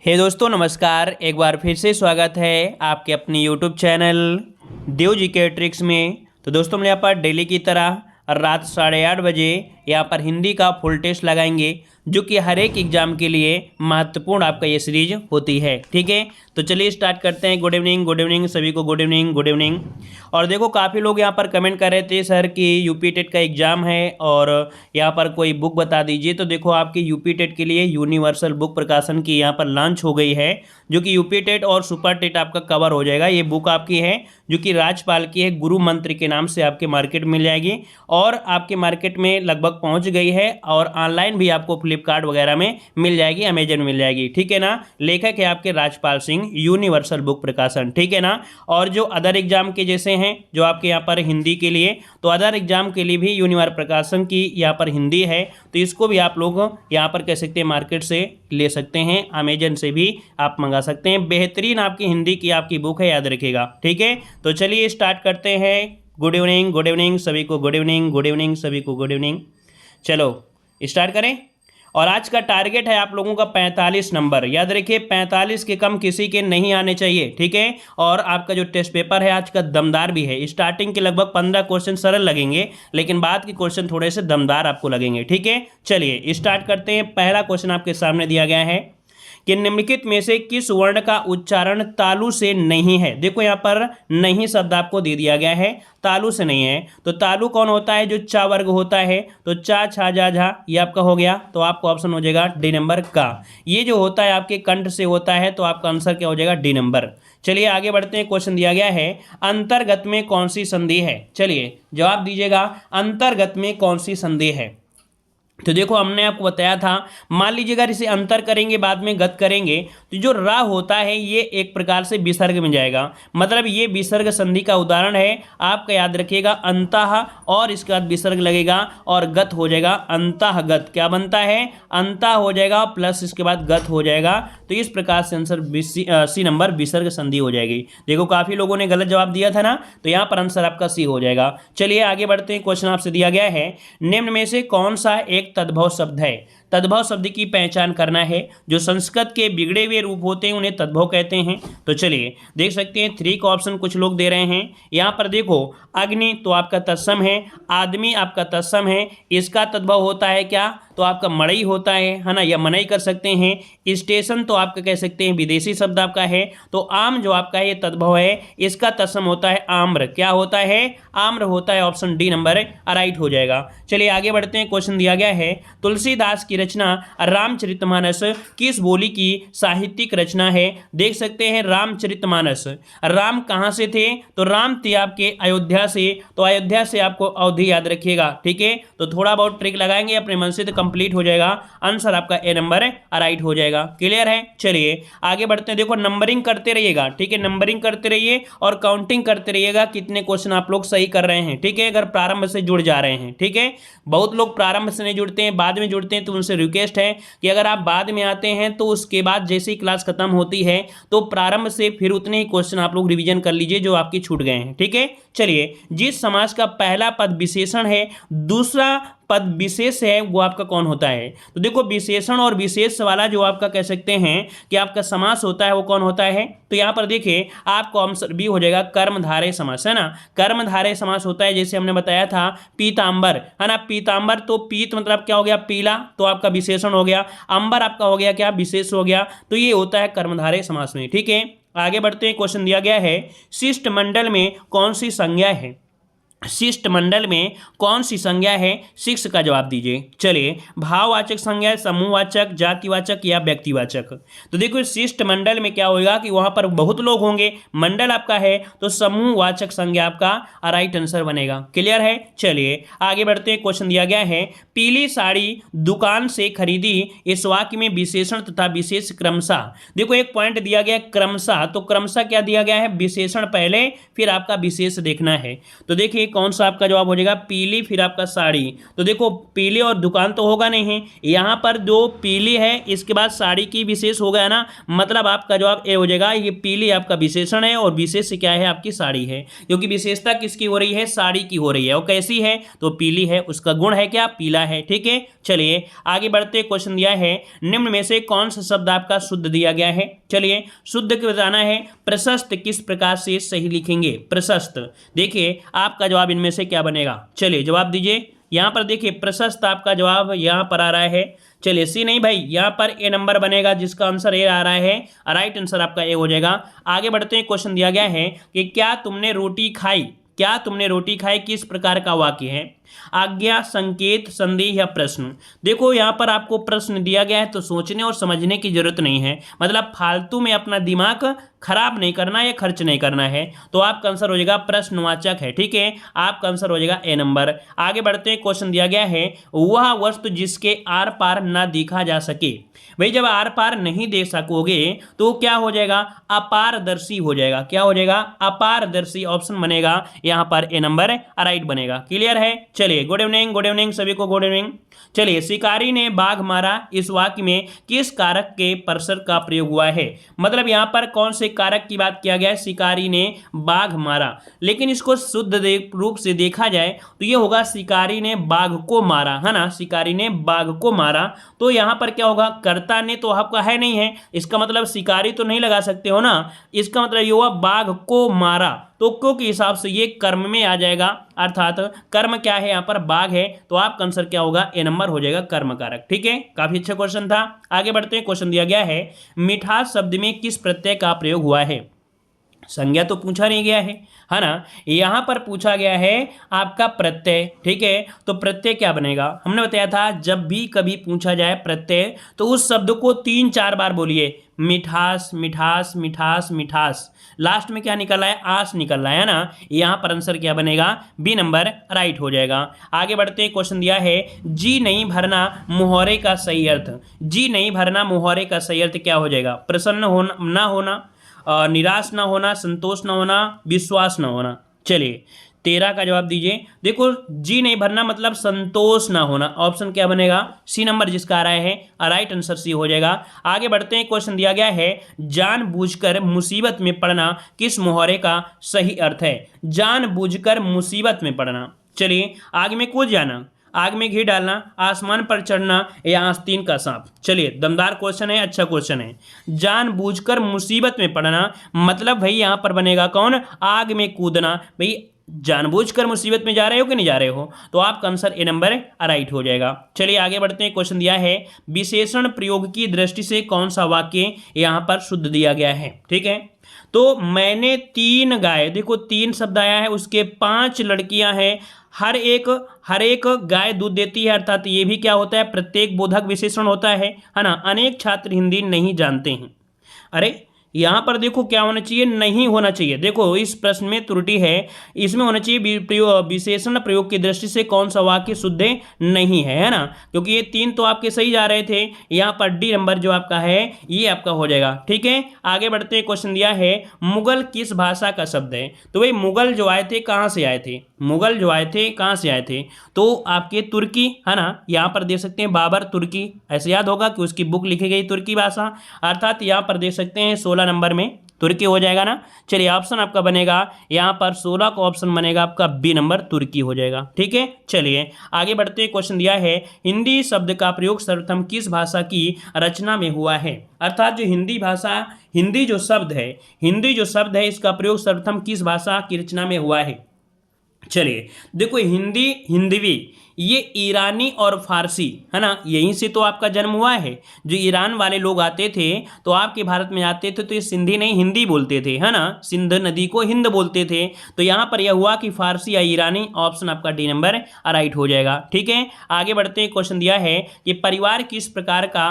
हे दोस्तों नमस्कार। एक बार फिर से स्वागत है आपके अपने यूट्यूब चैनल देव जी के ट्रिक्स में। तो दोस्तों हम यहाँ पर डेली की तरह रात 8:30 बजे यहाँ पर हिंदी का फुल टेस्ट लगाएंगे, जो कि हर एक एग्जाम के लिए महत्वपूर्ण आपका ये सीरीज होती है। ठीक है, तो चलिए स्टार्ट करते हैं। गुड इवनिंग सभी को, गुड इवनिंग। और देखो काफ़ी लोग यहाँ पर कमेंट कर रहे थे सर कि यूपी टेट का एग्ज़ाम है और यहाँ पर कोई बुक बता दीजिए। तो देखो आपके यूपी टेट के लिए यूनिवर्सल बुक प्रकाशन की यहाँ पर लॉन्च हो गई है, जो कि यूपी टेट और सुपर टेट आपका कवर हो जाएगा। ये बुक आपकी है जो कि राजपाल की है, गुरु मंत्र के नाम से आपके मार्केट में मिल जाएगी और आपके मार्केट में लगभग पहुंच गई है और ऑनलाइन भी आपको फ्लिपकार्ट वगैरह में मिल जाएगी, अमेजन में मिल जाएगी। ठीक है ना। लेखक है आपके राजपाल सिंह, यूनिवर्सल बुक प्रकाशन। ठीक है ना। और जो अदर एग्जाम के जैसे हैं जो आपके यहाँ पर हिंदी के लिए, तो अदर एग्जाम के लिए भी यूनिवर्सल प्रकाशन की यहाँ पर हिंदी है, तो इसको भी आप लोग यहाँ पर कह सकते हैं मार्केट से ले सकते हैं, अमेजन से भी आप मंगा सकते हैं। बेहतरीन आपकी हिंदी की आपकी बुक है, याद रखिएगा। ठीक है, तो चलिए स्टार्ट करते हैं। गुड इवनिंग सभी को, गुड इवनिंग सभी को, गुड इवनिंग। चलो स्टार्ट करें। और आज का टारगेट है आप लोगों का 45 नंबर। याद रखिए 45 के कम किसी के नहीं आने चाहिए। ठीक है, और आपका जो टेस्ट पेपर है आज का दमदार भी है। स्टार्टिंग के लगभग 15 क्वेश्चन सरल लगेंगे, लेकिन बाद के क्वेश्चन थोड़े से दमदार आपको लगेंगे। ठीक है, चलिए स्टार्ट करते हैं। पहला क्वेश्चन आपके सामने दिया गया है कि निम्नलिखित में से किस वर्ण का उच्चारण तालु से नहीं है। देखो यहाँ पर नहीं शब्द आपको दे दिया गया है, तालु से नहीं है। तो तालु कौन होता है? जो चा वर्ग होता है। तो चा छा जा झा ये आपका हो गया, तो आपको ऑप्शन हो जाएगा डी नंबर का। ये जो होता है आपके कंठ से होता है, तो आपका आंसर क्या हो जाएगा? D number. चलिए आगे बढ़ते हैं। क्वेश्चन दिया गया है अंतर्गत में कौन सी संधि है। चलिए जवाब दीजिएगा, अंतर्गत में कौन सी संधि है। तो देखो हमने आपको बताया था, मान लीजिएगा इसे अंतर करेंगे बाद में गत करेंगे, तो जो रा होता है ये एक प्रकार से विसर्ग में जाएगा, मतलब ये विसर्ग संधि का उदाहरण है। आपका याद रखिएगा अंतः और इसके बाद विसर्ग लगेगा और गत हो जाएगा अंतःगत। क्या बनता है? अंतः हो जाएगा प्लस इसके बाद गत हो जाएगा। तो इस प्रकार से आंसर सी नंबर विसर्ग संधि हो जाएगी। देखो काफी लोगों ने गलत जवाब दिया था ना, तो यहाँ पर आंसर आपका सी हो जाएगा। चलिए आगे बढ़ते हैं। क्वेश्चन आपसे दिया गया है निम्न में से कौन सा एक तद्भव शब्द है। तद्भव शब्द की पहचान करना है। जो संस्कृत के बिगड़े हुए रूप होते हैं उन्हें तद्भव कहते हैं। तो चलिए देख सकते हैं 3 का ऑप्शन कुछ लोग दे रहे हैं। यहाँ पर देखो अग्नि तो आपका तत्सम है, आदमी आपका तत्सम है, इसका तद्भव होता है क्या? तो आपका मड़ई होता है ना, या मनई कर सकते हैं। स्टेशन तो आपका कह सकते हैं विदेशी शब्द आपका है। तो आम जो आपका ये तद्भव है, इसका तत्सम होता है आम्र। क्या होता है? आम्र होता है। ऑप्शन डी नंबर राइट हो जाएगा। चलिए आगे बढ़ते हैं। क्वेश्चन दिया गया है तुलसीदास की रचना रामचरितमानस किस बोली की साहित्यिक रचना है। देख सकते हैं रामचरितमानस, राम कहां से थे? तो राम थे आपके अयोध्या से, तो अयोध्या से आपको अवधि याद रखिएगा। ठीक है, तो थोड़ा बहुत ट्रिक लगाएंगे अपने मन से तो कंप्लीट हो जाएगा। आंसर आपका ए नंबर राइट हो जाएगा। क्लियर है। चलिए आगे बढ़ते हैं। देखो नंबरिंग करते रहिएगा। ठीक है, नंबरिंग करते रहिए और काउंटिंग करते रहिएगा कितने क्वेश्चन आप लोग सही कर रहे हैं। ठीक है, अगर प्रारंभ से जुड़ जा रहे हैं। ठीक है, बहुत लोग प्रारंभ से नहीं जुड़ते हैं, बाद में जुड़ते हैं, तो उनसे रिक्वेस्ट है कि अगर आप बाद में आते हैं तो उसके बाद जैसे ही क्लास खत्म होती है तो प्रारंभ से फिर उतने ही क्वेश्चन आप लोग रिवीजन कर लीजिए जो आपके छूट गए हैं। ठीक है, चलिए जिस समास का पहला पद विशेषण है, दूसरा पद विशेष है, वो आपका कौन होता है? तो देखो विशेषण और विशेष वाला जो आपका कह सकते हैं कि आपका समास होता है, वो कौन होता है? तो यहां पर देखिए आपको आंसर बी हो जाएगा, कर्मधारय समास, है ना। कर्मधारय समास होता है, जैसे हमने बताया था पीतांबर, है ना। पीतांबर तो पीत मतलब क्या हो गया? पीला, तो आपका विशेषण हो गया। अंबर आपका हो गया क्या? विशेष हो गया। तो ये होता है कर्मधारय समास में। ठीक है, आगे बढ़ते हैं। क्वेश्चन दिया गया है शिष्टमंडल में कौन सी संज्ञा है। शिष्टमंडल में कौन सी संज्ञा है? 6 का जवाब दीजिए। चलिए भाववाचक संज्ञा, समूहवाचक, जातिवाचक या व्यक्तिवाचक। तो देखो शिष्टमंडल में क्या होगा कि वहां पर बहुत लोग होंगे, मंडल आपका है, तो समूहवाचक संज्ञा आपका राइट आंसर बनेगा। क्लियर है। चलिए आगे बढ़ते हैं। क्वेश्चन दिया गया है पीली साड़ी दुकान से खरीदी, इस वाक्य में विशेषण तथा विशेष क्रमशः। देखो एक पॉइंट दिया गया क्रमशः, तो क्रमशः क्या दिया गया है? विशेषण पहले फिर आपका विशेष देखना है। तो देखिए कौन सा आपका जवाब हो जाएगा, पीली, फिर आपका साड़ी। तो देखो पीली और दुकान तो होगा नहीं है, यहाँ पर जो पीली है इसके बाद साड़ी की विशेष हो गया ना, मतलब आपका जवाब ए हो जाएगा। ये पीली आपका विशेषण है और विशेष क्या है, आपकी साड़ी है, क्योंकि विशेषता किसकी हो रही है, साड़ी की हो रही है। और कैसी है, तो पीली है, उसका गुण है क्या, पीला है। ठीक है, चलिए आगे बढ़ते। क्वेश्चन दिया है निम्न में से कौन सा शब्द आपका शुद्ध दिया गया है। चलिए शुद्ध को बताना है। प्रशस्त किस प्रकार से सही लिखेंगे, प्रशस्त। देखिए आपका जवाब इनमें से क्या बनेगा, चलिए जवाब दीजिए। यहां पर देखिए प्रशस्त आपका जवाब यहां पर आ रहा है। चलिए सी नहीं भाई, यहां पर ए नंबर बनेगा, जिसका आंसर ए आ रहा है। राइट आंसर आपका ए हो जाएगा। आगे बढ़ते हैं। क्वेश्चन दिया गया है कि क्या तुमने रोटी खाई, क्या तुमने रोटी खाई किस प्रकार का वाक्य है। आज्ञा, संकेत, संदेह या प्रश्न। देखो यहां पर आपको प्रश्न दिया गया है तो सोचने और समझने की जरूरत नहीं है, मतलब फालतू में अपना दिमाग खराब नहीं करना या खर्च नहीं करना है। तो आपका आंसर हो जाएगा प्रश्नवाचक है। ठीक है, आपका आंसर हो जाएगा ए नंबर। आगे बढ़ते हैं। क्वेश्चन दिया गया है वह वस्तु जिसके आर पार ना देखा जा सके। भाई जब आर पार नहीं देख सकोगे तो क्या हो जाएगा, अपारदर्शी हो जाएगा। क्या हो जाएगा, अपारदर्शी ऑप्शन बनेगा यहां पर ए नंबर राइट बनेगा। क्लियर है। चलिए गुड इवनिंग, गुड इवनिंग सभी को, गुड इवनिंग। चलिए शिकारी ने बाघ मारा, इस वाक्य में किस कारक के परसर का प्रयोग हुआ है। मतलब यहां पर कौन से कारक की बात किया गया है, शिकारी ने बाघ मारा। लेकिन इसको शुद्ध रूप से देखा जाए तो यह होगा शिकारी ने बाघ को मारा, है ना, शिकारी ने बाघ को मारा। तो यहां पर क्या होगा, कर्ता ने तो आपका है नहीं है, इसका मतलब शिकारी तो नहीं लगा सकते हो ना, इसका मतलब ये हुआ बाघ को मारा। तो को के हिसाब से ये कर्म में आ जाएगा, अर्थात कर्म क्या है यहाँ पर, बाघ है। तो आपका आंसर क्या होगा, ए नंबर हो जाएगा, कर्म कारक। ठीक है, काफी अच्छा क्वेश्चन था। आगे बढ़ते हैं। क्वेश्चन दिया गया है मिठास शब्द में किस प्रत्यय का प्रयोग हुआ है। संज्ञा तो पूछा नहीं गया है ना, यहां पर पूछा गया है आपका प्रत्यय। ठीक है, तो प्रत्यय क्या बनेगा, हमने बताया था जब भी कभी पूछा जाए प्रत्यय तो उस शब्द को 3-4 बार बोलिए, मिठास, मिठास, मिठास, मिठास। लास्ट में क्या निकल रहा है, आस निकल रहा है ना, यहां पर आंसर क्या बनेगा, बी नंबर राइट हो जाएगा। आगे बढ़ते हैं। क्वेश्चन दिया है जी नहीं भरना मुहावरे का सही अर्थ। जी नहीं भरना मुहावरे का सही अर्थ क्या हो जाएगा, प्रसन्न होना, ना होना, निराश ना होना, संतोष ना होना, विश्वास ना होना। चलिए 13 का जवाब दीजिए। देखो जी नहीं भरना मतलब संतोष ना होना, ऑप्शन क्या बनेगा, सी नंबर जिसका आ रहा है, राइट आंसर सी हो जाएगा। आगे बढ़ते हैं। क्वेश्चन दिया गया है जानबूझकर मुसीबत में पड़ना किस मुहावरे का सही अर्थ है। जानबूझकर मुसीबत में पड़ना। चलिए आग में कूद जाना, आग में घी डालना, आसमान पर चढ़ना या आस्तीन का सांप। चलिए दमदार क्वेश्चन है, अच्छा क्वेश्चन है। जानबूझकर मुसीबत में पड़ना मतलब भाई यहां पर बनेगा कौन, आग में कूदना। भाई जानबूझकर मुसीबत में जा रहे हो कि नहीं जा रहे हो, तो आपका आंसर ए नंबर राइट हो जाएगा। चलिए आगे बढ़ते हैं। क्वेश्चन दिया है विशेषण प्रयोग की दृष्टि से कौन सा वाक्य यहां पर शुद्ध दिया गया है। ठीक है, तो मैंने 3 गाय, देखो 3 शब्द आया है, उसके 5 लड़कियां हैं, हर एक गाय दूध देती है, अर्थात ये भी क्या होता है, प्रत्येक बोधक विशेषण होता है ना। अनेक छात्र हिंदी नहीं जानते हैं। अरे यहां पर देखो क्या होना चाहिए, नहीं होना चाहिए। देखो इस प्रश्न में त्रुटि है, इसमें होना चाहिए विशेषण प्रयोग की दृष्टि से कौन सा वाक्य शुद्ध नहीं है ना, क्योंकि ये 3 तो आपके सही जा रहे थे। यहां पर डी नंबर जो आपका है ये आपका हो जाएगा। ठीक है, आगे बढ़ते हैं। क्वेश्चन दिया है मुगल किस भाषा का शब्द है। तो भाई मुगल जो आए थे कहां से आए थे, मुगल जो आए थे कहां से आए थे, तो आपके तुर्की, है ना, यहां पर देख सकते हैं बाबर तुर्की, ऐसे याद होगा कि उसकी बुक लिखी गई तुर्की भाषा, अर्थात यहां पर देख सकते हैं 16 नंबर में तुर्की हो जाएगा ना। चलिए ऑप्शन आपका बनेगा यहां पर 16 का ऑप्शन बनेगा आपका बी नंबर, तुर्की हो जाएगा। ठीक है, चलिए आगे बढ़ते हैं। क्वेश्चन दिया है हिंदी शब्द का प्रयोग सर्वप्रथम किस भाषा की रचना में हुआ है। अर्थात जो हिंदी भाषा, हिंदी जो शब्द है इसका प्रयोग सर्वप्रथम किस भाषा की रचना में हुआ है। चलिए देखो हिंदी, हिंदवी ये ईरानी और फारसी, है ना, यहीं से तो आपका जन्म हुआ है। जो ईरान वाले लोग आते थे तो आपके भारत में आते थे तो ये सिंधी नहीं हिंदी बोलते थे, है ना, सिंध नदी को हिंद बोलते थे। तो यहाँ पर यह हुआ कि फारसी या ईरानी, ऑप्शन आपका डी नंबर राइट हो जाएगा। ठीक है, आगे बढ़ते हैं। क्वेश्चन दिया है कि परिवार किस प्रकार का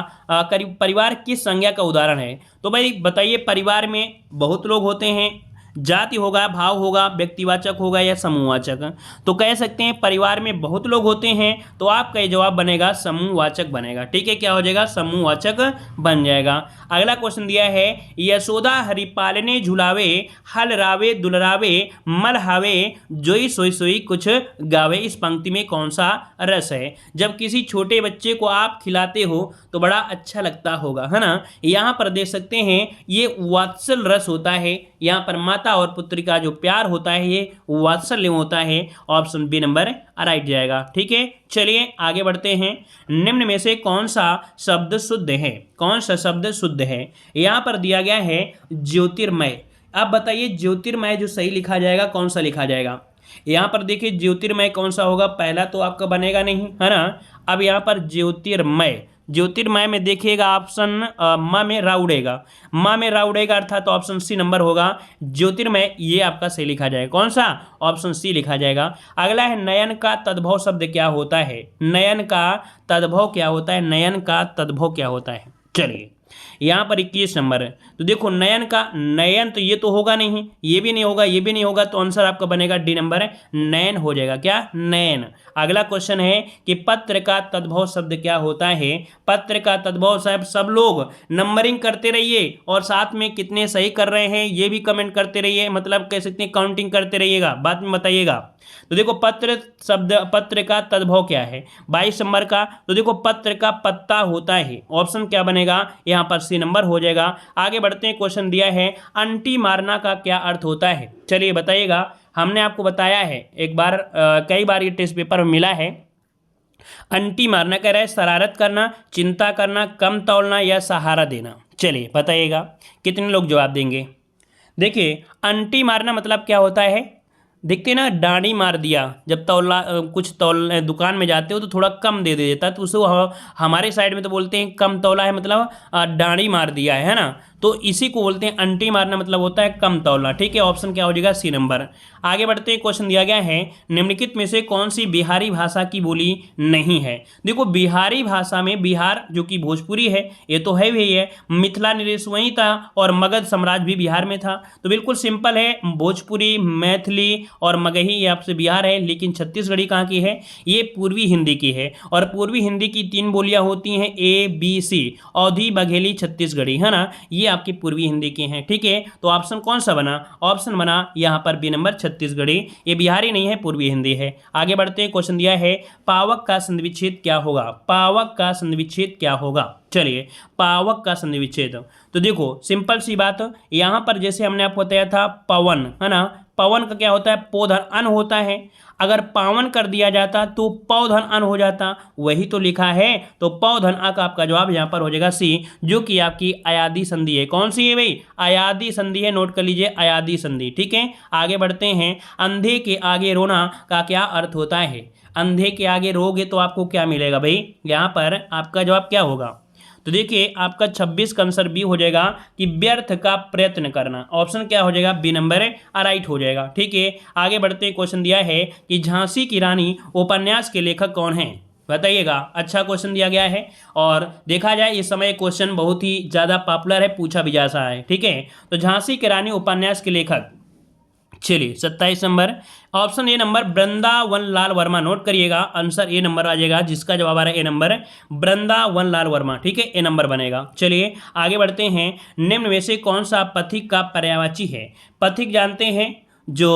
परिवार किस संज्ञा का उदाहरण है। तो भाई बताइए परिवार में बहुत लोग होते हैं, जाति होगा, भाव होगा, व्यक्तिवाचक होगा या समूहवाचक। तो कह सकते हैं परिवार में बहुत लोग होते हैं, तो आपका ये जवाब बनेगा समूहवाचक बनेगा। ठीक है, क्या हो जाएगा, समूहवाचक बन जाएगा। अगला क्वेश्चन दिया है, यशोदा हरिपालने झुलावे, हल रावे दुलरावे, मलहावे, जोई सोई सोई कुछ गावे। इस पंक्ति में कौन सा रस है? जब किसी छोटे बच्चे को आप खिलाते हो तो बड़ा अच्छा लगता होगा, है ना। यहाँ पर देख सकते हैं ये वात्सल रस होता है। यहाँ पर माता और पुत्री का जो प्यार होता है ये वात्सल्य होता है। ऑप्शन बी नंबर राइट जाएगा। ठीक है, चलिए आगे बढ़ते हैं। निम्न में से कौन सा शब्द शुद्ध है? कौन सा शब्द शुद्ध है? यहाँ पर दिया गया है ज्योतिर्मय। अब बताइए ज्योतिर्मय जो सही लिखा जाएगा कौन सा लिखा जाएगा? यहाँ पर देखिए ज्योतिर्मय कौन सा होगा, पहला तो आपका बनेगा नहीं, है ना। अब यहाँ पर ज्योतिर्मय, ज्योतिर्मय में देखिएगा ऑप्शन म में रा उड़ेगा, माँ में रा उड़ेगा अर्थात तो ऑप्शन सी नंबर होगा ज्योतिर्मय, ये आपका सही लिखा जाएगा। कौन सा? ऑप्शन सी लिखा जाएगा। अगला है नयन का तद्भव शब्द क्या होता है? नयन का तद्भव क्या होता है? नयन का तद्भव क्या होता है? चलिए यहाँ पर 21 नंबर है। तो देखो नयन का, नयन तो ये तो होगा नहीं, ये भी नहीं होगा, ये भी नहीं होगा, तो आंसर आपका बनेगा डी नंबर है, नयन हो जाएगा। क्या? नयन। अगला क्वेश्चन है कि पत्र का तद्भव शब्द क्या होता है? पत्र का तद्भव, साहब सब लोग नंबरिंग करते रहिए और साथ में कितने सही कर रहे हैं ये भी कमेंट करते रहिए, मतलब कह सकते हैं काउंटिंग करते रहिएगा, बाद में बताइएगा। तो देखो पत्र शब्द, पत्र का तद्भव क्या है? 22 नंबर का। तो देखो पत्र का पत्ता होता है, ऑप्शन क्या बनेगा? यहाँ पर सी नंबर हो जाएगा। आगे बढ़ते हैं, क्वेश्चन दिया है अंटी मारना का क्या अर्थ होता है? चलिए बताइएगा। हमने आपको बताया है एक बार, कई बार ये टेस्ट पेपर में मिला है। अंटी मारना कह रहा है शरारत करना, चिंता करना, कम तौलना या सहारा देना। चलिए बताइएगा कितने लोग जवाब देंगे। देखिए अंटी मारना मतलब क्या होता है? देखते ना, डांडी मार दिया, जब तौला कुछ तौल दुकान में जाते हो तो थोड़ा कम दे देता, तो उसको हमारे साइड में तो बोलते हैं कम तौला है, मतलब डांडी मार दिया है ना। तो इसी को बोलते हैं अंटी मारना, मतलब होता है कम तौलना। ठीक है, ऑप्शन क्या हो जाएगा? C number. आगे बढ़ते हैं, क्वेश्चन दिया गया है निम्नलिखित में से कौन सी बिहारी भाषा की बोली नहीं है? देखो बिहारी भाषा में, बिहार जो कि भोजपुरी है ये तो है ही है, मिथिला निदेश वहीं था और मगध साम्राज्य भी बिहार में था। तो बिल्कुल सिंपल है, भोजपुरी, मैथिली और मगही ये आपसे बिहार है। लेकिन छत्तीसगढ़ी कहाँ की है? ये पूर्वी हिंदी की है। और पूर्वी हिंदी की 3 बोलियां होती हैं ABC, अवधी, बघेली, छत्तीसगढ़ी, है ना। ये आपकी पूर्वी हिंदी की हैं। ठीक है, तो ऑप्शन कौन सा बना? ऑप्शन बना यहाँ पर बी नंबर छत्तीसगढ़ी। ये बिहारी नहीं है, पूर्वी हिंदी है। आगे बढ़ते हैं, क्वेश्चन दिया है पावक का संधिविच्छेद क्या होगा? पावक का संधिविच्छेद क्या होगा? चलिए पावक का संधिविच्छेद, तो देखो सिंपल सी बात, यहाँ पर जैसे हमने आपको बताया था पवन, है ना। पवन का क्या होता है? पोधन अन होता है। अगर पावन कर दिया जाता तो पौधन अन हो जाता, वही तो लिखा है। तो पौधन अ का आपका जवाब यहाँ पर हो जाएगा सी, जो कि आपकी अयादी संधि है। कौन सी है भाई? अयादी संधि है, नोट कर लीजिए अयादी संधि। ठीक है, आगे बढ़ते हैं। अंधे के आगे रोना का क्या अर्थ होता है? अंधे के आगे रोगे तो आपको क्या मिलेगा भाई? यहाँ पर आपका जवाब क्या होगा? तो देखिए आपका 26 का आंसर बी हो जाएगा कि व्यर्थ का प्रयत्न करना। ऑप्शन क्या हो जाएगा? बी नंबर राइट हो जाएगा। ठीक है, आगे बढ़ते हैं, क्वेश्चन दिया है कि झांसी की रानी उपन्यास के लेखक कौन है? बताइएगा। अच्छा क्वेश्चन दिया गया है और देखा जाए इस समय क्वेश्चन बहुत ही ज़्यादा पॉपुलर है, पूछा भी जा रहा है। ठीक है, तो झांसी की रानी उपन्यास के लेखक, चलिए 27 number, option A number Vrindavan Lal Verma. Note करिएगा, आंसर ए नंबर आ जाएगा, जिसका जवाब आ रहा है ए नंबर, वृंदावन लाल वर्मा। ठीक है, ए नंबर बनेगा। चलिए आगे बढ़ते हैं। निम्न में से कौन सा पथिक का पर्यायवाची है? पथिक जानते हैं जो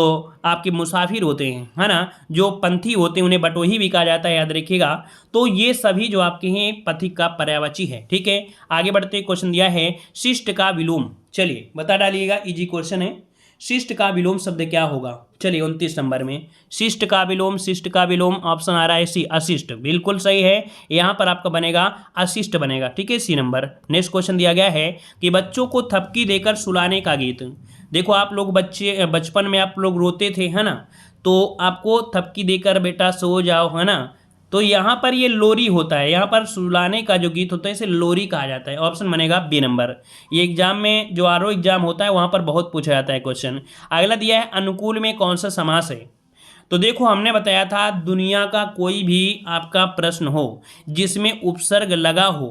आपके मुसाफिर होते हैं, है ना, जो पंथी होते हैं, उन्हें बटोही भी कहा जाता है, याद रखिएगा। तो ये सभी जो आपके हैं पथिक का पर्यायवाची है। ठीक है, आगे बढ़ते हैं, क्वेश्चन दिया है शिष्ट का विलोम। चलिए बता डालिएगा, इजी क्वेश्चन है। शिष्ट का विलोम शब्द क्या होगा? चलिए 29 नंबर में शिष्ट का विलोम, शिष्ट का विलोम ऑप्शन आ रहा है सी, अशिष्ट। बिल्कुल सही है, यहाँ पर आपका बनेगा अशिष्ट बनेगा। ठीक है, सी नंबर। नेक्स्ट क्वेश्चन दिया गया है कि बच्चों को थपकी देकर सुलाने का गीत। देखो आप लोग बचपन में आप लोग रोते थे, है ना, तो आपको थपकी देकर बेटा सो जाओ, है ना। तो यहाँ पर ये लोरी होता है, यहाँ पर सुलाने का जो गीत होता है इसे लोरी कहा जाता है। ऑप्शन बनेगा बी नंबर। ये एग्जाम में जो आरओ एग्जाम होता है वहाँ पर बहुत पूछा जाता है क्वेश्चन। अगला दिया है अनुकूल में कौन सा समास है? तो देखो हमने बताया था दुनिया का कोई भी आपका प्रश्न हो जिसमें उपसर्ग लगा हो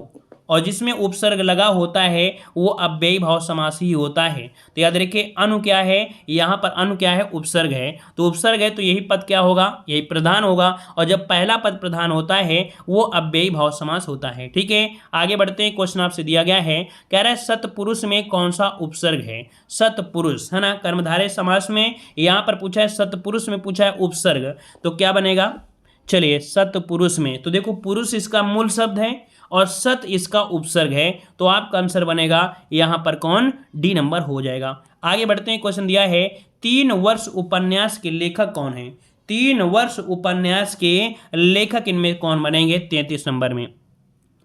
और जिसमें उपसर्ग लगा होता है वो अव्ययी भाव समास ही होता है। तो याद रखिए अनु क्या है, यहाँ पर अनु क्या है, उपसर्ग है। तो उपसर्ग है तो यही पद क्या होगा, यही प्रधान होगा। और जब पहला पद प्रधान होता है वो अव्ययी भाव समास होता है। ठीक है, आगे बढ़ते हैं। क्वेश्चन आपसे दिया गया है, कह रहा है सतपुरुष में कौन सा उपसर्ग है। सतपुरुष है ना, कर्मधारय समास में यहाँ पर पूछा है, सतपुरुष में पूछा है उपसर्ग, तो क्या बनेगा। चलिए सतपुरुष में तो देखो पुरुष इसका मूल शब्द है और सत इसका उपसर्ग है, तो आपका आंसर बनेगा यहाँ पर कौन, डी नंबर हो जाएगा। आगे बढ़ते हैं। क्वेश्चन दिया है 3 वर्ष उपन्यास के लेखक कौन है। 3 वर्ष उपन्यास के लेखक इनमें कौन बनेंगे 33 नंबर में।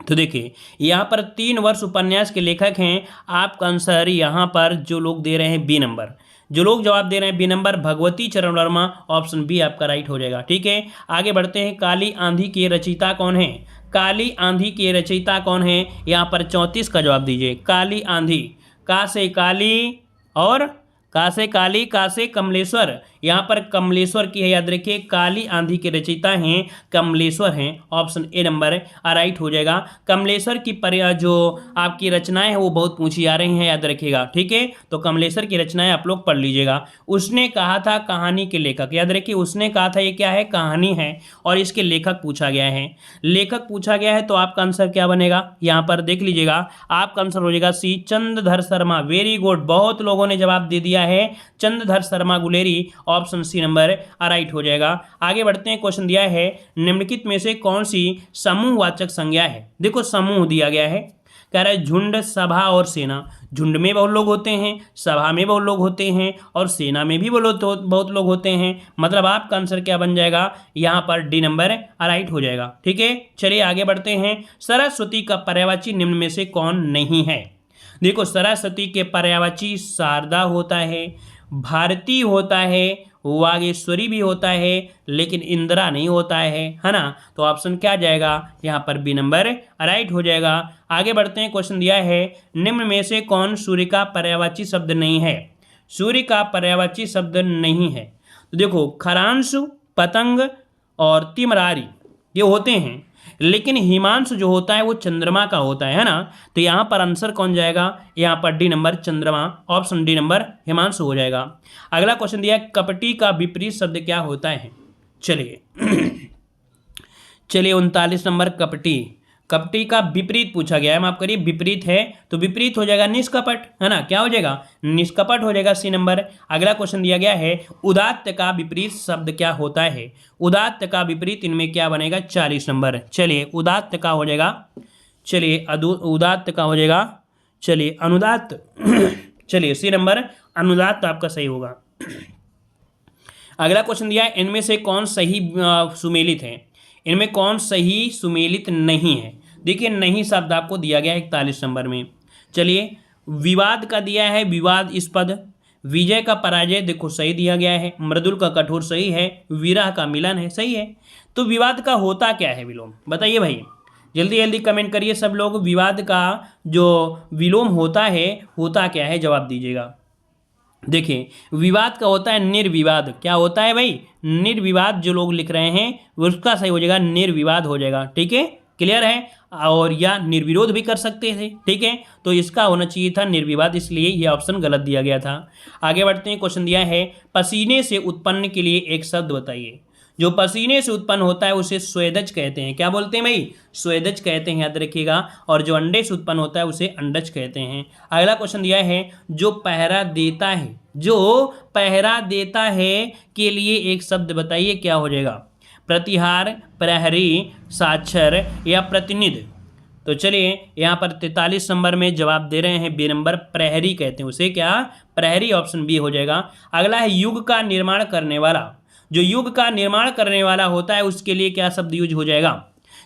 तो देखिए यहाँ पर 3 वर्ष उपन्यास के लेखक हैं, आपका आंसर यहाँ पर जो लोग दे रहे हैं बी नंबर, जो लोग जवाब दे रहे हैं बी नंबर, भगवती चरण वर्मा, ऑप्शन बी आपका राइट हो जाएगा। ठीक है, आगे बढ़ते हैं। काली आंधी के रचयिता कौन है। काली आंधी के रचयिता कौन है, यहाँ पर 34 का जवाब दीजिए। काली आंधी, का से काली और का से काली, का से कमलेश्वर, यहाँ पर कमलेश्वर की है, याद रखिए काली आंधी के रचयिता हैं कमलेश्वर हैं, ऑप्शन ए नंबर राइट हो जाएगा। कमलेश्वर की जो आपकी रचनाएं हैं वो बहुत पूछी जा रही हैं, याद रखिएगा। ठीक है, तो कमलेश्वर की रचनाएं आप लोग पढ़ लीजिएगा। उसने कहा था कहानी के लेखक, याद रखिए उसने कहा था, ये क्या है, कहानी है और इसके लेखक पूछा गया है। लेखक पूछा गया है तो आपका आंसर क्या बनेगा, यहाँ पर देख लीजिएगा, आपका आंसर हो जाएगा C, Chandradhar Sharma. Very good, बहुत लोगों ने जवाब दे दिया है Chandradhar Sharma Guleri, option C number right हो जाएगा। आगे बढ़ते हैं। क्वेश्चन दिया है निम्नलिखित में से कौन सी समूहवाचक संज्ञा है। देखो समूह दिया गया है, कह रहा है झुंड, सभा और सेना। झुंड में बहुत लोग होते हैं, सभा में बहुत लोग होते हैं और सेना में भी बहुत लोग होते हैं। मतलब आपका आंसर क्या बन जाएगा, यहाँ पर डी नंबर राइट हो जाएगा। ठीक है, चलिए आगे बढ़ते हैं। सरस्वती का पर्यायवाची निम्न में से कौन नहीं है। देखो सरस्वती के पर्यायवाची शारदा होता है, भारती होता है, वागेश्वरी भी होता है, लेकिन इंदिरा नहीं होता है ना। तो ऑप्शन क्या जाएगा, यहाँ पर बी नंबर राइट हो जाएगा। आगे बढ़ते हैं। क्वेश्चन दिया है निम्न में से कौन सूर्य का पर्यायवाची शब्द नहीं है। सूर्य का पर्यायवाची शब्द नहीं है तो देखो खरांश, पतंग और तिमरारी ये होते हैं, लेकिन हिमांशु जो होता है वो चंद्रमा का होता है ना। तो यहाँ पर आंसर कौन जाएगा, यहाँ पर डी नंबर चंद्रमा, ऑप्शन डी नंबर हिमांशु हो जाएगा। अगला क्वेश्चन दिया है कपटी का विपरीत शब्द क्या होता है। चलिए 39 नंबर कपटी, कपटी का विपरीत पूछा गया है, माफ करिए विपरीत है तो विपरीत हो जाएगा निष्कपट, है ना। क्या हो जाएगा, निष्कपट हो जाएगा सी नंबर। अगला क्वेश्चन दिया गया है उदात्त का विपरीत शब्द क्या होता है। उदात्त का विपरीत इनमें क्या बनेगा 40 नंबर। चलिए उदात्त का हो जाएगा, चलिए उदात्त का हो जाएगा, चलिए अनुदात्त चलिए सी नंबर अनुदात्त आपका सही होगा। अगला क्वेश्चन दिया है इनमें से कौन सही सुमेलित है। इनमें कौन सही सुमेलित नहीं है। देखिए नहीं शब्द आपको दिया गया है 41 नंबर में। चलिए विवाद का दिया है विवाद इस पद, विजय का पराजय देखो सही दिया गया है, मृदुल का कठोर सही है, विरह का मिलन है सही है। तो विवाद का होता क्या है विलोम, बताइए भाई, जल्दी जल्दी कमेंट करिए सब लोग। विवाद का जो विलोम होता क्या है, जवाब दीजिएगा। देखिए विवाद का होता है निर्विवाद। क्या होता है भाई, निर्विवाद। जो लोग लिख रहे हैं उसका सही हो जाएगा निर्विवाद हो जाएगा। ठीक है, क्लियर है। और या निर्विरोध भी कर सकते थे, ठीक है, तो इसका होना चाहिए था निर्विवाद, इसलिए यह ऑप्शन गलत दिया गया था। आगे बढ़ते हैं। क्वेश्चन दिया है पसीने से उत्पन्न के लिए एक शब्द बताइए। जो पसीने से उत्पन्न होता है उसे स्वेदज कहते हैं। क्या बोलते हैं भाई, स्वेदज कहते हैं, याद रखिएगा। और जो अंडे से उत्पन्न होता है उसे अंडज कहते हैं। अगला क्वेश्चन दिया है जो पहरा देता है, जो पहरा देता है के लिए एक शब्द बताइए, क्या हो जाएगा, प्रतिहार, प्रहरी, साक्षर या प्रतिनिधि। तो चलिए यहाँ पर 43 नंबर में जवाब दे रहे हैं बी नंबर, प्रहरी कहते हैं उसे, क्या, प्रहरी, ऑप्शन बी हो जाएगा। अगला है युग का निर्माण करने वाला। जो युग का निर्माण करने वाला होता है उसके लिए क्या शब्द यूज हो जाएगा।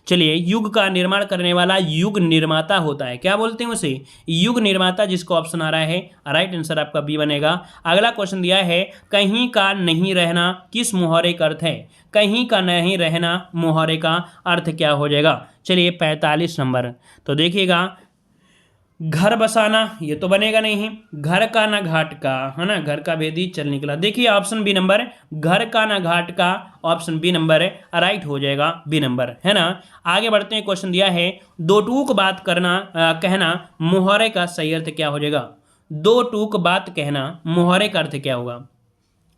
चलिए युग का निर्माण करने वाला युग निर्माता होता है। क्या बोलते हैं उसे, युग निर्माता, जिसको ऑप्शन आ रहा है राइट आंसर आपका बी बनेगा। अगला क्वेश्चन दिया है कहीं का नहीं रहना किस मुहावरे का अर्थ है। कहीं का नहीं रहना मुहावरे का अर्थ क्या हो जाएगा। चलिए 45 नंबर, तो देखिएगा घर बसाना, ये तो बनेगा नहीं। घर का ना घाट का, है ना, घर का भेदी चल निकला। देखिए ऑप्शन बी नंबर, घर का ना घाट का, ऑप्शन बी नंबर राइट हो जाएगा, बी नंबर, है ना। आगे बढ़ते हैं, क्वेश्चन दिया है दो टूक बात करना कहना मुहावरे का सही अर्थ क्या हो जाएगा। दो टूक बात कहना मुहावरे का अर्थ क्या होगा।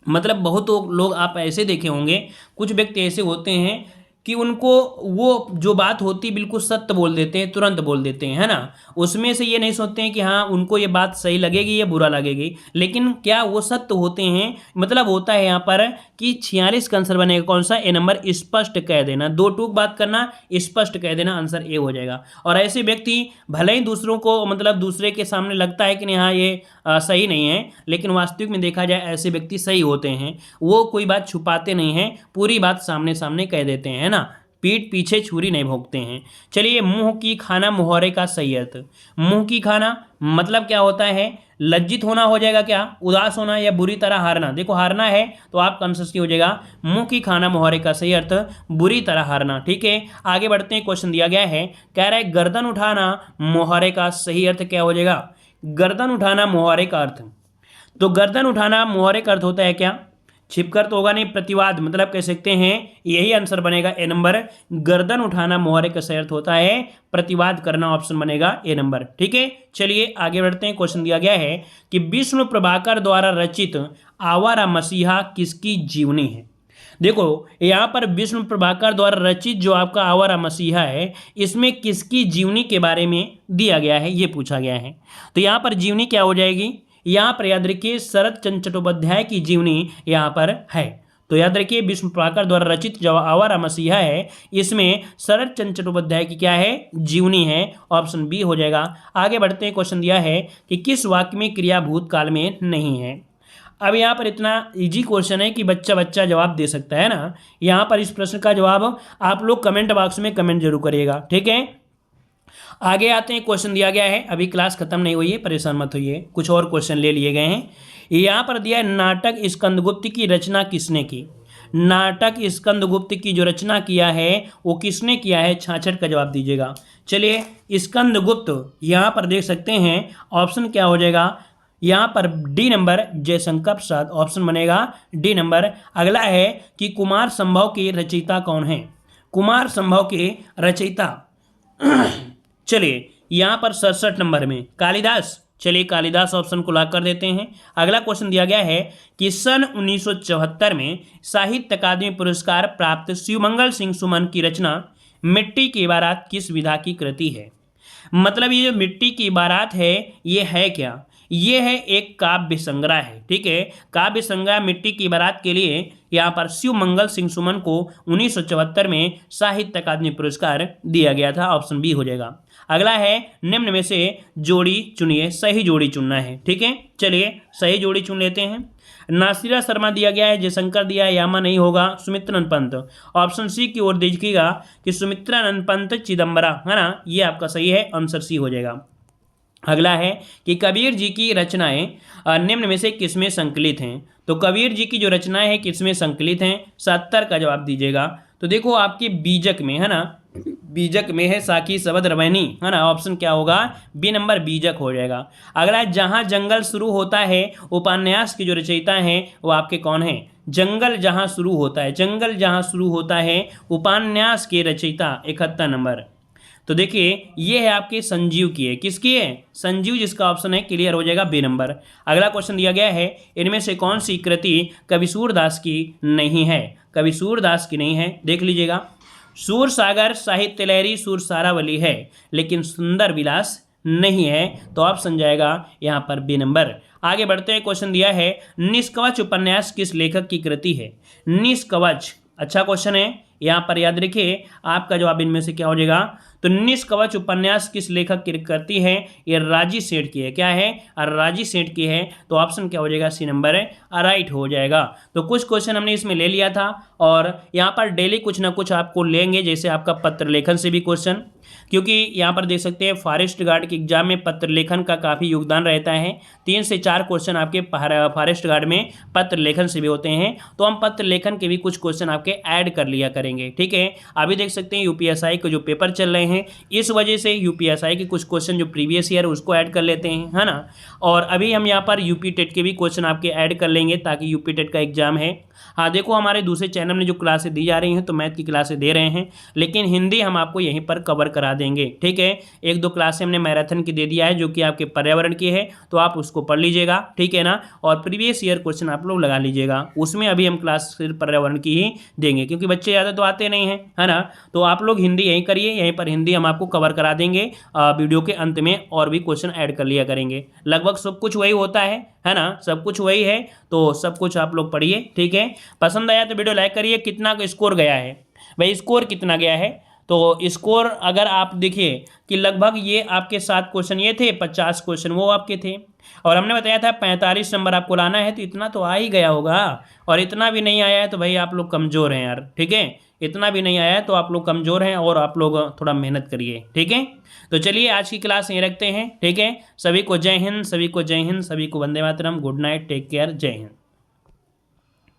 मतलब बहुत लोग आप ऐसे देखे होंगे, कुछ व्यक्ति ऐसे होते हैं कि उनको वो जो बात होती बिल्कुल सत्य बोल देते हैं, तुरंत बोल देते हैं, है ना। उसमें से ये नहीं सोचते हैं कि हाँ उनको ये बात सही लगेगी या बुरा लगेगी, लेकिन क्या वो सत्य होते हैं। मतलब होता है यहाँ पर कि 46 का आंसर बनेगा कौन सा, ए नंबर, स्पष्ट कह देना। दो टूक बात करना, स्पष्ट कह देना, आंसर ए हो जाएगा। और ऐसे व्यक्ति भले ही दूसरों को, मतलब दूसरे के सामने लगता है कि नहीं हाँ ये सही नहीं है, लेकिन वास्तविक में देखा जाए ऐसे व्यक्ति सही होते हैं। वो कोई बात छुपाते नहीं हैं, पूरी बात सामने सामने कह देते हैं, है ना। पीठ पीछे छुरी नहीं भोंकते हैं। चलिए, मुंह की खाना मुहावरे का सही अर्थ। मुंह की खाना मतलब क्या होता है, लज्जित होना हो जाएगा क्या, उदास होना, या बुरी तरह हारना। देखो हारना है तो आपका आंसर सी हो जाएगा मुंह की खाना मुहावरे का सही अर्थ बुरी तरह हारना। ठीक है, आगे बढ़ते हैं, क्वेश्चन दिया गया है, कह रहा है गर्दन उठाना मुहावरे का सही अर्थ क्या हो जाएगा। गर्दन उठाना मुहावरे का अर्थ, तो गर्दन उठाना मुहावरे का अर्थ होता है क्या, छिपकर तो होगा नहीं, प्रतिवाद मतलब कह सकते हैं, यही आंसर बनेगा ए नंबर। गर्दन उठाना मुहावरे का सही अर्थ होता है प्रतिवाद करना, ऑप्शन बनेगा ए नंबर। ठीक है, चलिए आगे बढ़ते हैं, क्वेश्चन दिया गया है कि विष्णु प्रभाकर द्वारा रचित आवारा मसीहा किसकी जीवनी है। देखो यहाँ पर विष्णु प्रभाकर द्वारा रचित जो आपका आवारा मसीहा है, इसमें किसकी जीवनी के बारे में दिया गया है, ये पूछा गया है। तो यहाँ पर जीवनी क्या हो जाएगी, यहाँ पर याद रखिए शरत चंद्र चट्टोपाध्याय की जीवनी यहाँ पर है। तो याद रखिए विष्णु प्रभाकर द्वारा रचित जो आवारा मसीहा है, इसमें शरत चंद्र चट्टोपाध्याय की क्या है, जीवनी है, ऑप्शन बी हो जाएगा। आगे बढ़ते हैं, क्वेश्चन दिया है कि किस वाक्य में क्रिया भूतकाल में नहीं है। अब यहाँ पर इतना इजी क्वेश्चन है कि बच्चा बच्चा जवाब दे सकता है ना। यहाँ पर इस प्रश्न का जवाब आप लोग कमेंट बॉक्स में कमेंट जरूर करिएगा। ठीक है, आगे आते हैं, क्वेश्चन दिया गया है, अभी क्लास खत्म नहीं हुई है, परेशान मत होइए, कुछ और क्वेश्चन ले लिए गए हैं। यहाँ पर दिया है नाटक स्कंदगुप्त की रचना किसने की। नाटक स्कंदगुप्त की जो रचना किया है वो किसने किया है, 66 का जवाब दीजिएगा। चलिए स्कंदगुप्त यहाँ पर देख सकते हैं, ऑप्शन क्या हो जाएगा यहाँ पर D number, Jaishankar Prasad, option बनेगा डी नंबर। अगला है कि कुमार संभव के रचयिता कौन है। कुमार संभव के रचयिता चलिए यहाँ पर 67 नंबर में कालिदास। चलिए कालिदास ऑप्शन को लॉक कर देते हैं। अगला क्वेश्चन दिया गया है कि सन 1974 में साहित्य अकादमी पुरस्कार प्राप्त शिवमंगल सिंह सुमन की रचना मिट्टी की बारात किस विधा की कृति है। मतलब ये जो मिट्टी की बारात है ये है क्या, ये है एक काव्य संग्रह है। ठीक है, काव्य संग्रह मिट्टी की बारात के लिए यहाँ पर शिवमंगल सिंह सुमन को 1974 में साहित्य अकादमी पुरस्कार दिया गया था, ऑप्शन बी हो जाएगा। अगला है निम्न में से जोड़ी चुनिए, सही जोड़ी चुनना है। ठीक है, चलिए सही जोड़ी चुन लेते हैं। नासिरा शर्मा दिया गया है, जयशंकर दिया है, यामा नहीं होगा, सुमित्रानंद पंत, ऑप्शन सी की ओर देखिएगा कि सुमित्रानंद पंत चिदम्बरा, है ना, ये आपका सही है, आंसर सी हो जाएगा। अगला है कि कबीर जी की रचनाएं निम्न में से किसमें संकलित हैं। तो कबीर जी की जो रचनाएं हैं किसमें संकलित हैं, 70 का जवाब दीजिएगा। तो देखो आपके बीजक में, है ना, बीजक में है साकी शबद रवैनी, है ना, ऑप्शन क्या होगा, बी नंबर बीजक हो जाएगा। अगला है जहां जंगल शुरू होता है उपन्यास की जो रचयिता हैं वो आपके कौन है। जंगल जहां शुरू होता है, जंगल जहां शुरू होता है उपन्यास के रचयिता 71 नंबर। तो देखिए ये है आपके संजीव की है, किसकी है, संजीव, जिसका ऑप्शन है क्लियर हो जाएगा, बी नंबर। अगला क्वेश्चन दिया गया है इनमें से कौन सी कृति कवि सूरदास की नहीं है। कवि सूरदास की नहीं है, देख लीजिएगा, सूर सागर साहित्य लहरी सूर सारावली है, लेकिन सुंदर विलास नहीं है, तो ऑप्शन जाएगा यहाँ पर बी नंबर। आगे बढ़ते हैं, क्वेश्चन दिया है निष्कवच उपन्यास किस लेखक की कृति है। निष्कवच, अच्छा क्वेश्चन है, यहाँ पर याद रखिए आपका जवाब इनमें से क्या हो जाएगा। तो निष्कवच उपन्यास किस लेखक की कृति है, ये राजी सेठ की है, क्या है, राजी सेठ की है, तो ऑप्शन क्या हो जाएगा, सी नंबर है, राइट हो जाएगा। तो कुछ क्वेश्चन हमने इसमें ले लिया था, और यहाँ पर डेली कुछ ना कुछ आपको लेंगे, जैसे आपका पत्र लेखन से भी क्वेश्चन, क्योंकि यहाँ पर देख सकते हैं फॉरेस्ट गार्ड के एग्जाम में पत्र लेखन का काफ़ी योगदान रहता है। 3 से 4 क्वेश्चन आपके फॉरेस्ट गार्ड में पत्र लेखन से भी होते हैं, तो हम पत्र लेखन के भी कुछ क्वेश्चन आपके ऐड कर लिया करेंगे। ठीक है, अभी देख सकते हैं यूपीएसआई के जो पेपर चल रहे हैं। इस वजह से यूपीएसआई के कुछ क्वेश्चन जो प्रीवियस ईयर उसको ऐड कर लेते हैं, है ना। और अभी हम यहाँ पर यूपी टेट के भी क्वेश्चन आपके ऐड कर लेंगे ताकि यूपी टेट का एग्जाम है। हाँ देखो, हमारे दूसरे चैनल में जो क्लासें दी जा रही हैं तो मैथ की क्लासें दे रहे हैं, लेकिन हिंदी हम आपको यहीं पर कवर करा देंगे, ठीक है। एक दो क्लासें हमने मैराथन की दे दिया है जो कि आपके पर्यावरण की है, तो आप उसको पढ़ लीजिएगा, ठीक है ना। और प्रीवियस ईयर क्वेश्चन आप लोग लगा लीजिएगा, उसमें अभी हम क्लास सिर्फ पर्यावरण की ही देंगे क्योंकि बच्चे ज़्यादा तो आते नहीं हैं, है ना। तो आप लोग हिंदी यहीं करिए, यहीं पर हिंदी हम आपको कवर करा देंगे वीडियो के अंत में, और भी क्वेश्चन ऐड कर लिया करेंगे। लगभग सब कुछ वही होता है ना, सब कुछ वही है। तो सब कुछ आप लोग पढ़िए, ठीक है। पसंद आया तो वीडियो लाइक करिए। कितना स्कोर गया है भाई, स्कोर कितना गया है? तो स्कोर अगर आप देखिए कि लगभग ये आपके 7 क्वेश्चन ये थे, 50 क्वेश्चन वो आपके थे, और हमने बताया था 45 नंबर आपको लाना है, तो इतना तो आ ही गया होगा। और इतना भी नहीं आया है तो भाई आप लोग कमज़ोर हैं यार, ठीक है। इतना भी नहीं आया है तो आप लोग कमज़ोर हैं, और आप लोग थोड़ा मेहनत करिए, ठीक है। तो चलिए आज की क्लास यहीं रखते हैं, ठीक है। सभी को जय हिंद, सभी को जय हिंद, सभी को Vande Mataram, good night, take care, जय हिंद।